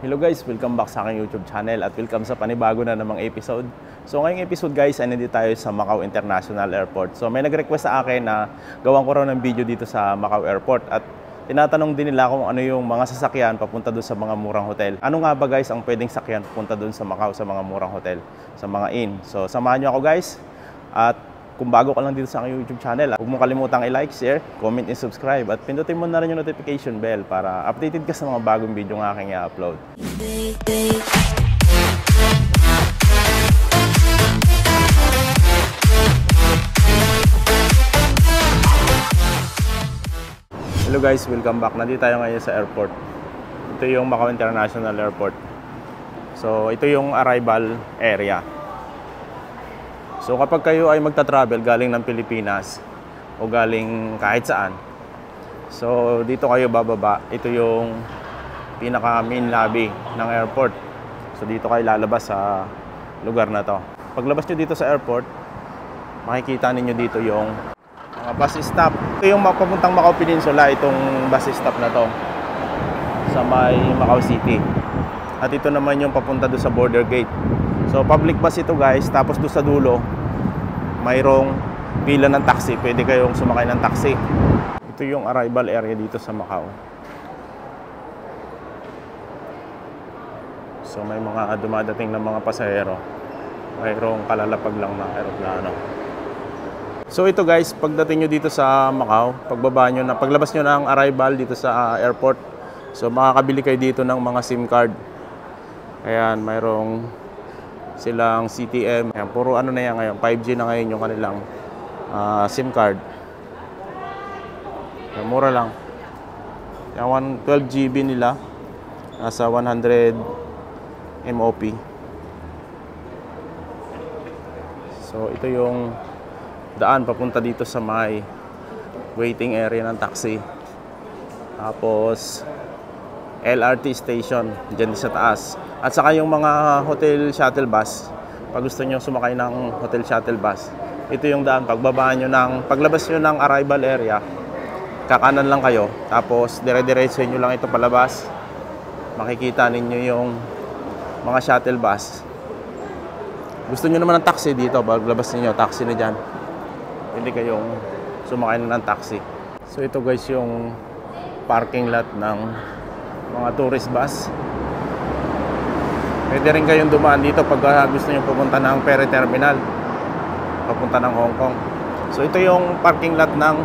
Hello guys, welcome back sa aking YouTube channel at welcome sa panibago na namang episode. So ngayong episode guys, ay nandito tayo sa Macau International Airport. So may nag-request sa akin na gawan ko raw ng video dito sa Macau Airport at tinatanong din nila kung ano yung mga sasakyan papunta doon sa mga murang hotel. Ano nga ba guys ang pwedeng sakyan papunta doon sa Macau sa mga murang hotel, sa mga inn. So samahan nyo ako guys at kung bago ka lang dito sa aking YouTube channel, huwag mong kalimutang i-like, share, comment, and subscribe. At pindutin mo na rin yung notification bell para updated ka sa mga bagong video ng aking i-upload. Hello guys, welcome back. Nandito tayo ngayon sa airport. Ito yung Macau International Airport. So ito yung arrival area. So kapag kayo ay magta-travel galing ng Pilipinas o galing kahit saan, so dito kayo bababa. Ito yung pinaka main lobby ng airport. So dito kayo lalabas sa lugar na to. Paglabas nyo dito sa airport, makikita ninyo dito yung mga bus stop. Ito yung papuntang Macau Peninsula, itong bus stop na to sa may Macau City. At ito naman yung papunta doon sa border gate. So public bus ito guys, tapos doon sa dulo mayroong pila ng taxi, pwede kayong sumakay ng taxi. Ito yung arrival area dito sa Macau. So may mga dumadating ng mga pasahero, mayroong kalalapag lang ng aeroplano. So ito guys, pagdating nyo dito sa Macau, pagbaba nyo na, paglabas nyo ng arrival dito sa airport, so makakabili kayo dito ng mga SIM card. Ayan, mayroong silang CTM. Ayan, puro ano na yan ngayon, 5G na ngayon yung kanilang SIM card. Ayan, mura lang. Yung 12 GB nila, nasa 100 MOP. So ito yung daan papunta dito sa may waiting area ng taxi. Tapos LRT station dyan sa taas. At saka yung mga hotel shuttle bus, pag gusto nyo sumakay ng hotel shuttle bus, ito yung daan. Pagbaba nyo ng, paglabas nyo ng arrival area, kakanan lang kayo, tapos dire-diretso nyo lang ito palabas, makikita ninyo yung mga shuttle bus. Gusto nyo naman ng taxi dito, paglabas niyo taxi na dyan, hindi kayong sumakay na ng taxi. So ito guys yung parking lot ng mga tourist bus. Pwede rin kayong dumaan dito pag gusto nyo pupunta ng ferry terminal, papunta ng Hong Kong. So ito yung parking lot ng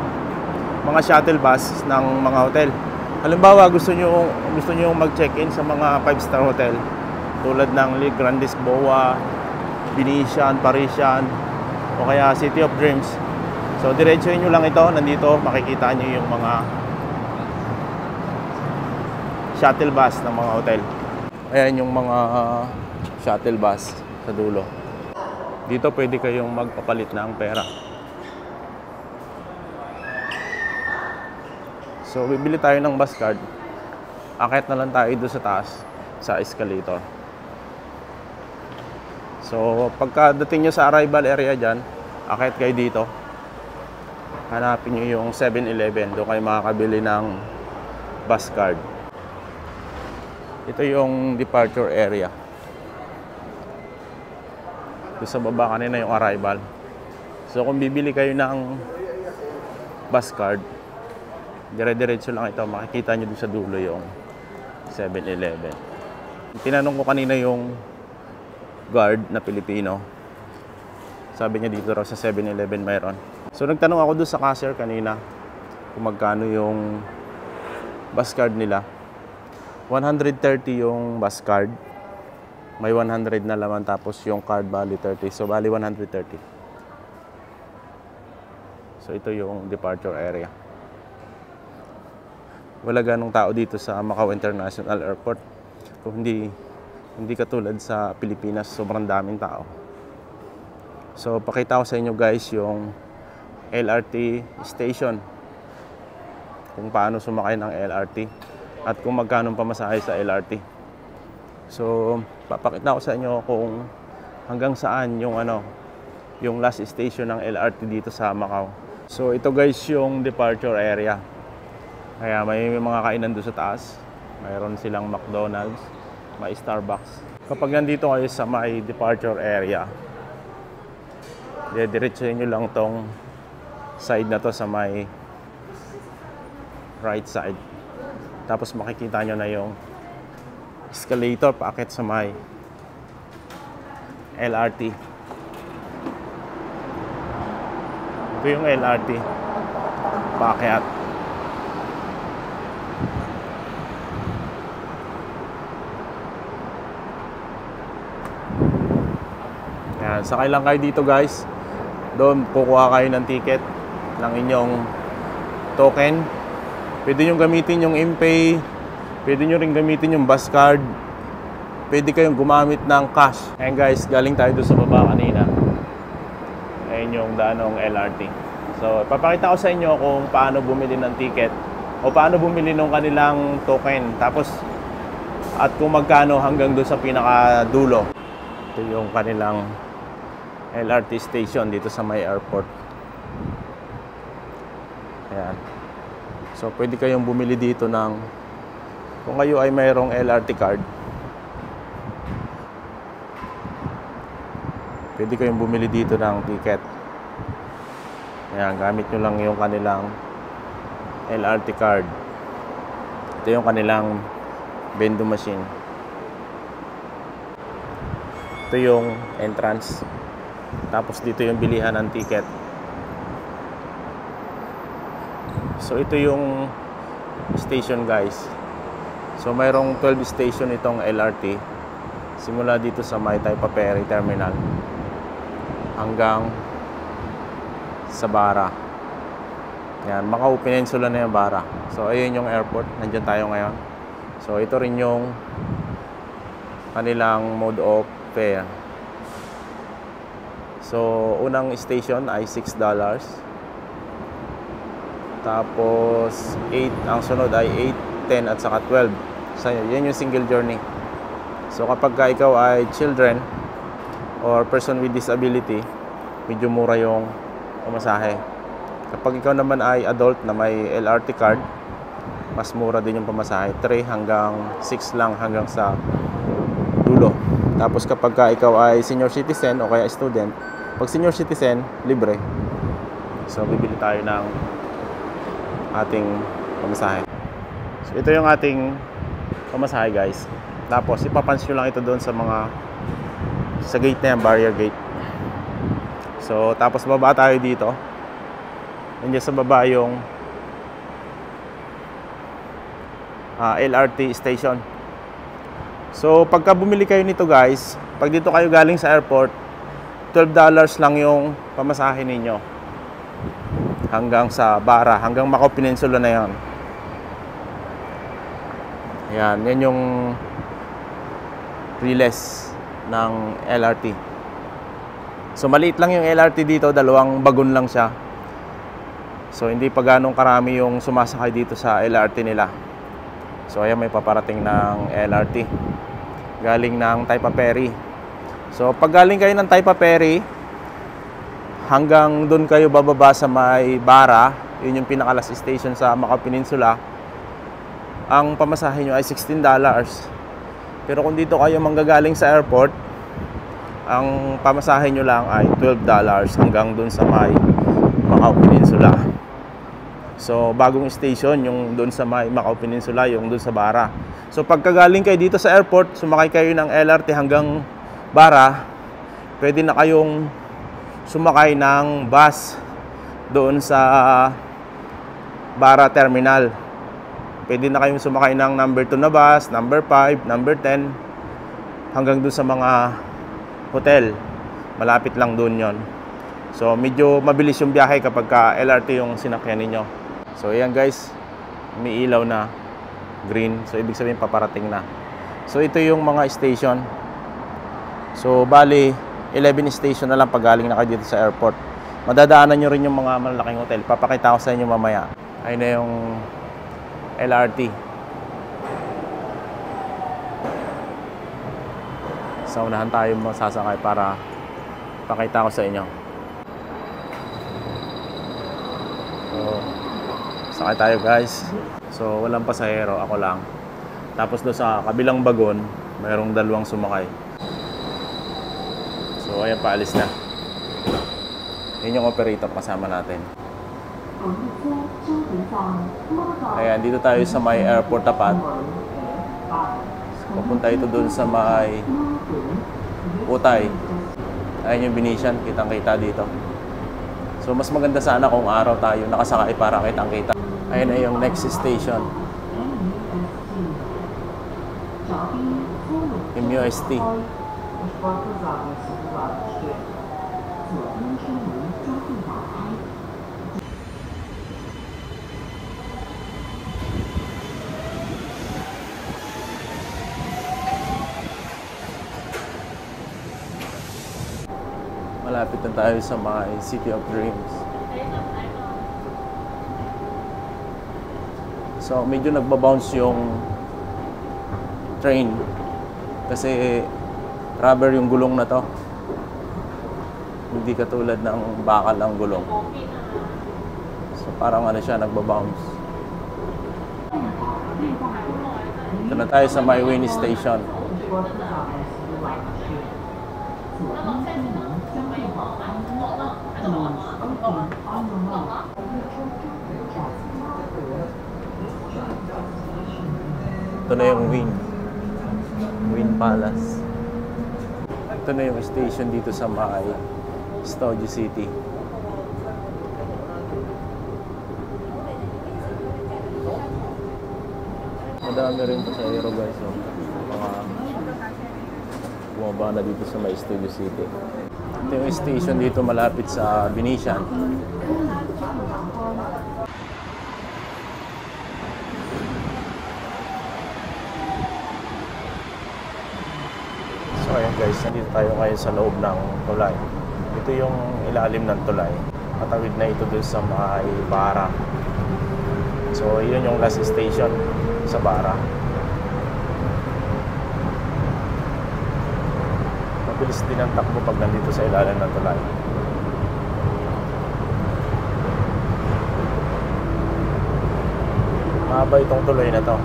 mga shuttle bus ng mga hotel. Halimbawa gusto nyo mag-check-in sa mga 5-star hotel tulad ng Le Grand Lisboa, Venetian, Parisian, o kaya City of Dreams. So diretsuhin nyo lang ito, nandito makikita nyo yung mga shuttle bus ng mga hotel. Ayan yung mga shuttle bus sa dulo. Dito pwede kayong magpapalit ng pera. So bibili tayo ng bus card. Akit na lang tayo doon sa taas, sa escalator. So pagkadating nyo sa arrival area dyan, akit kayo dito. Hanapin nyo yung 7-Eleven. Doon kayo makakabili ng bus card. Ito yung departure area. Doon sa baba kanina yung arrival. So kung bibili kayo ng bus card, dire-diretso lang ito. Makikita nyo doon sa dulo yung 7-Eleven. Tinanong ko kanina yung guard na Pilipino. Sabi niya dito raw sa 7-Eleven mayroon. So nagtanong ako doon sa cashier kanina kung magkano yung bus card nila. 130 yung bus card. May 100 na laman, tapos yung card bali 30. So bali 130. So ito yung departure area. Wala ganong tao dito sa Macau International Airport. Kung hindi katulad sa Pilipinas, sobrang daming tao. So pakita ko sa inyo guys yung LRT station. Kung paano sumakay ng LRT. At kung magkano pamasahe sa LRT. So, papakita ko sa inyo kung hanggang saan yung yung last station ng LRT dito sa Macau. So, ito guys yung departure area. Kaya may mga kainan doon sa taas. Mayroon silang McDonald's. may Starbucks. Kapag nandito kayo sa may departure area, diretsuhin nyo lang tong side na to sa may right side. Tapos makikita nyo na yung escalator paakyat sa may LRT. Ito yung LRT paakyat. Yan, sakay lang kayo dito guys. Doon kukuha kayo ng ticket ng inyong token. Pwede nyo gamitin yung InPay. Pwede nyo rin gamitin yung bus card. Pwede kayong gumamit ng cash. Ayan guys, galing tayo doon sa baba kanina. Ayan yung daanong LRT. So, ipapakita ko sa inyo kung paano bumili ng ticket o paano bumili ng kanilang token. Tapos, at kung magkano hanggang doon sa pinakadulo. Ito yung kanilang LRT station dito sa may airport. Ayan. So, pwede kayong bumili dito ng, kung kayo ay mayroong LRT card, pwede kayong bumili dito ng ticket. Ayan, gamit nyo lang yung kanilang LRT card. Ito yung kanilang vending machine. Ito yung entrance. Tapos dito yung bilihan ng ticket. So ito yung station guys. So mayroong 12 station itong LRT. Simula dito sa may Taypa Ferry Terminal hanggang sa Bara. Yan, Macau Peninsula na yung Bara. So ayun yung airport. Nandiyan tayo ngayon. So ito rin yung kanilang mode of fare. So, unang station ay $6. Tapos, 8. Ang sunod ay 8, 10 at saka 12. So, yan yung single journey. So, kapag ikaw ay children or person with disability, medyo mura yung pamasahe. Kapag ikaw naman ay adult na may LRT card, mas mura din yung pamasahe. 3 hanggang 6 lang hanggang sa dulo. Tapos kapag ikaw ay senior citizen o kaya student, pag senior citizen, libre. So, bibili tayo ng ating pamasahe. So, ito yung ating pamasahe, guys. Tapos, ipapunch nyo lang ito doon sa sa gate na yan, barrier gate. So, tapos baba tayo dito. Nandiyan sa baba yung LRT station. So, pagka bumili kayo nito, guys, pag dito kayo galing sa airport, $12 lang yung pamasahe ninyo hanggang sa Bara, hanggang Macau Peninsula na yan. Yan yung riles ng LRT. So, maliit lang yung LRT dito, 2 bagon lang siya. So, hindi pa ganong karami yung sumasakay dito sa LRT nila. So, ayan, may paparating ng LRT galing ng Taypa Ferry. So, pag galing kayo ng Taypa Ferry, hanggang doon kayo bababa sa may Bara, yun yung pinaka-last station sa Macau Peninsula, ang pamasahe nyo ay $16. Pero kung dito kayo manggagaling sa airport, ang pamasahe nyo lang ay $12 hanggang doon sa may Macau Peninsula. So, bagong station yung doon sa may Macau Peninsula, yung doon sa Bara. So, pagkagaling kayo dito sa airport, sumakay kayo ng LRT hanggang Bara, pwede na kayong sumakay ng bus doon sa Bara Terminal. Pwede na kayong sumakay ng number 2 na bus, number 5, number 10, hanggang doon sa mga hotel. Malapit lang doon yon. So, medyo mabilis yung biyahe kapag LRT yung sinakyan ninyo. So, ayan guys, may ilaw na green. So, ibig sabihin paparating na. So, ito yung mga station. So, bali, 11 station na lang pag galing na kayo dito sa airport. Madadaanan nyo rin yung mga malalaking hotel. Papakita ko sa inyo mamaya. Ayun na yung LRT. So, unahan tayo masasakay para pakita ko sa inyo. So, sakay tayo guys. So, walang pasahero, ako lang. Tapos doon sa kabilang bagon, Mayroong dalawang sumakay. So ayan, paalis na. Yun yung operator kasama natin. Ayan, dito tayo sa may airport tapat. Pupunta ito dun sa may Utay. Ayan yung Venetian, kitang-kita dito. So mas maganda sana kung araw tayo nakasakay para kitang-kita. Ayan na yung next station. MUST. Malapit na tayo sa mga City of Dreams. So medyo nagbabounce yung train kasi rubber yung gulong na to. Hindi katulad ng bakal ang gulong. So parang ano siya, nagbabounce. Ito na tayo sa Maiwini Station. Ito na yung Wynn Palace. Ito na yung station dito sa may Studio City. Madami rin pasahero guys. So, mga bumaba na dito sa may Studio City. Ito yung station dito malapit sa Venetian. So ayan guys, nandito tayo ngayon sa loob ng tulay. Ito yung ilalim ng tulay. Patawid na ito dun sa may Bara. So yun yung last station sa Bara. Mabilis din ang takbo pag nandito sa ilalim ng tulay. Mahaba itong tuloy na to.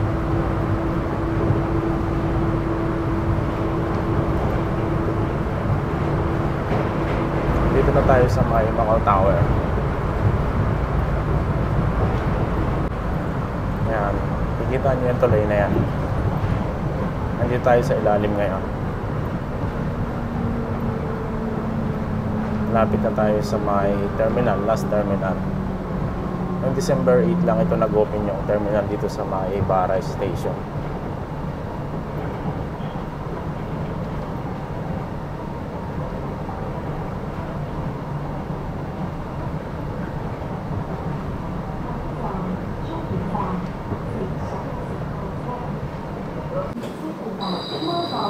Dito na tayo sa may Macau Tower. Ayan, nakikita niyo yung tuloy na yan. Nandito tayo sa ilalim ngayon. Lapit na tayo sa may terminal, last terminal. Noong December 8 lang ito nag-open yung terminal dito sa may Bara Station.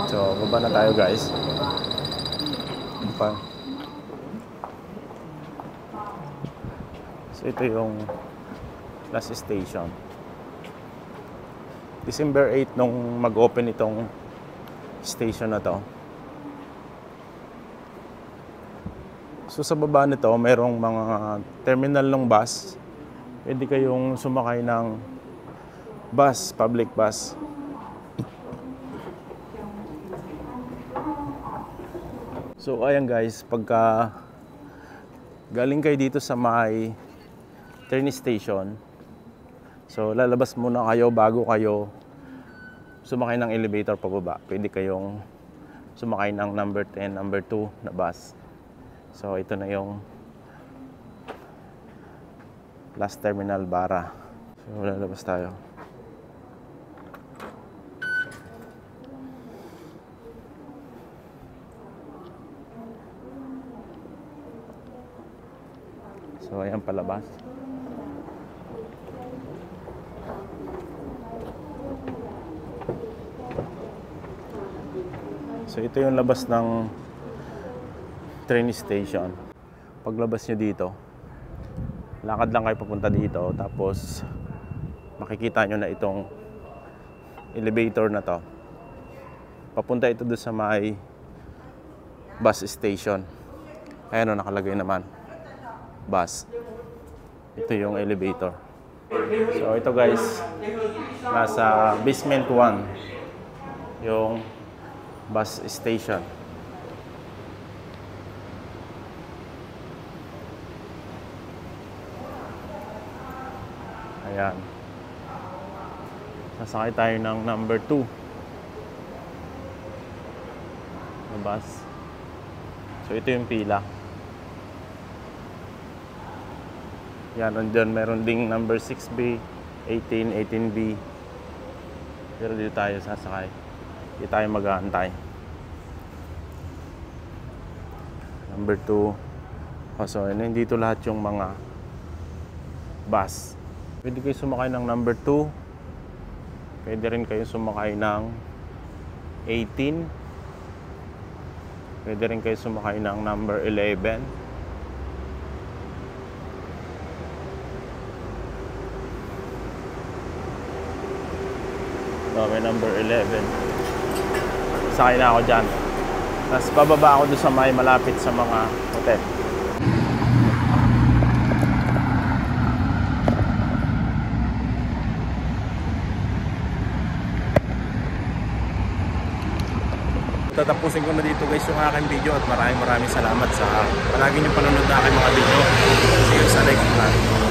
So, baba na tayo guys. So, ito yung last station. December 8 nung mag-open itong station na to. So, sa baba nito, merong mga terminal ng bus. Pwede kayong sumakay ng bus, public bus. So ayan guys, pagka galing kayo dito sa may train station, so lalabas muna kayo bago kayo sumakay ng elevator pababa. Pwede kayong sumakay ng number 10, number 2 na bus. So ito na yung last terminal Bara. So lalabas tayo. So, ayan palabas. So, ito yung labas ng train station. Paglabas nyo dito, lakad lang kayo papunta dito. Tapos, makikita nyo na itong elevator na to. Papunta ito doon sa may bus station. Ayan o, nakalagay naman. Bus. Ito yung elevator. So ito guys, nasa basement 1 yung bus station. Ayan. Sasakay tayo ng number 2 na bus. So ito yung pila. Yan, nandyan meron ding number 6B, 18, 18B. Pero dito tayo sasakay. Dito tayo mag-aantay. Number 2. So, dito lahat yung mga bus. Pwede kayo sumakay ng number 2. Pwede rin kayo sumakay ng 18. Pwede rin kayo sumakay ng number 11. So, may number 11. Sakay na ako dyan. Tapos bababa ako doon sa may malapit sa mga hotel. Tatapusin ko na dito guys yung aking video at maraming salamat sa palagi niyong panonood na aking mga video. See you sa next vlog.